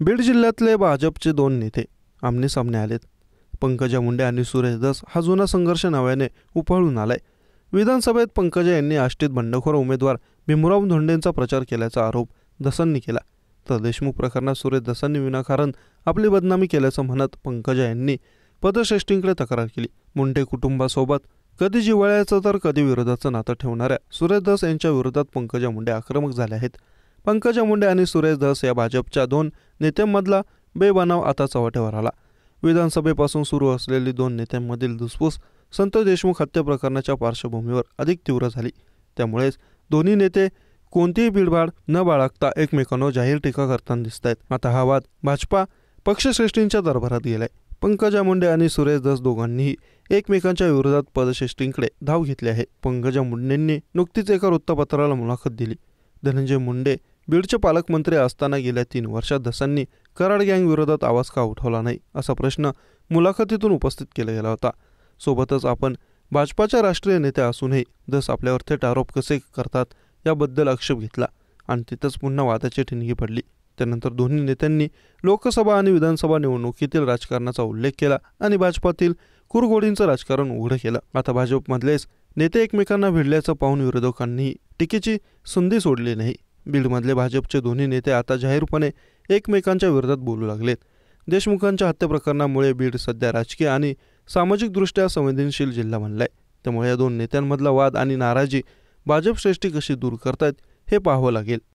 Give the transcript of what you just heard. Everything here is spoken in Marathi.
बीड जिल्ह्यातले भाजपचे दोन नेते आमने सामने आलेत. पंकजा मुंडे आणि सुरेश धस हा जुना संघर्ष नव्याने उफाळून आलाय. विधानसभेत पंकजा यांनी आष्टीत बंडखोर उमेदवार भीमराव धोंडेंचा प्रचार केल्याचा आरोप धसांनी केला. तर देशमुख प्रकरणात सुरेश धसांनी विनाकारण आपली बदनामी केल्याचं म्हणत पंकजा यांनी पदश्रेष्ठींकडे तक्रार केली. मुंडे कुटुंबासोबत कधी जिव्हाळ्याचं तर कधी विरोधाचं नातं ठेवणाऱ्या सुरेश धस यांच्या विरोधात पंकजा मुंडे आक्रमक झाले आहेत. पंकजा मुंडे आणि सुरेश धस या भाजपच्या दोन नेत्यांमधला बेबनाव आता चव्हाट्यावर आला. विधानसभेपासून सुरू असलेली दोन नेत्यांमधील धुसफूस संतोष देशमुख हत्या प्रकरणाच्या पार्श्वभूमीवर अधिक तीव्र झाली. त्यामुळेच दोन्ही नेते कोणतीही भीडभाड न बाळगता एकमेकांवर जाहीर टीका करताना दिसत आहेत. आता हा वाद भाजपा पक्षश्रेष्ठींच्या दरबारात गेलाय. पंकजा मुंडे आणि सुरेश धस दोघांनीही एकमेकांच्या विरोधात पदश्रेष्ठींकडे धाव घेतली आहे. पंकजा मुंडेंनी नुकतीच एका वृत्तपत्राला मुलाखत दिली. धनंजय मुंडे बीडचे पालकमंत्री असताना गेल्या 3 वर्षात धसांनी कराड गँग विरोधात आवाज का उठवला नाही असा प्रश्न मुलाखतीतून उपस्थित केला गेला होता. सोबतच आपण भाजपाच्या राष्ट्रीय नेत्या असूनही धस आपल्यावर थेट आरोप कसे करतात याबद्दल आक्षेप घेतला आणि तिथंच पुन्हा वादाची ठिणगी पडली. त्यानंतर दोन्ही नेत्यांनी लोकसभा आणि विधानसभा निवडणुकीतील राजकारणाचा उल्लेख केला आणि भाजपातील कुरघोडींचं राजकारण उघडं केलं. आता भाजपमधलेच नेते एकमेकांना भिडल्याचं पाहून विरोधकांनी टीकेची संधी सोडली नाही. बीडमधले भाजपचे दोन्ही नेते आता जाहीरपणे एकमेकांच्या विरोधात बोलू लागलेत. देशमुखांच्या हत्या प्रकरणामुळे बीड सध्या राजकीय आणि सामाजिकदृष्ट्या संवेदनशील जिल्हा बनलाय. त्यामुळे या दोन नेत्यांमधला वाद आणि नाराजी भाजप श्रेष्ठी कशी दूर करतायत हे पाहावं लागेल.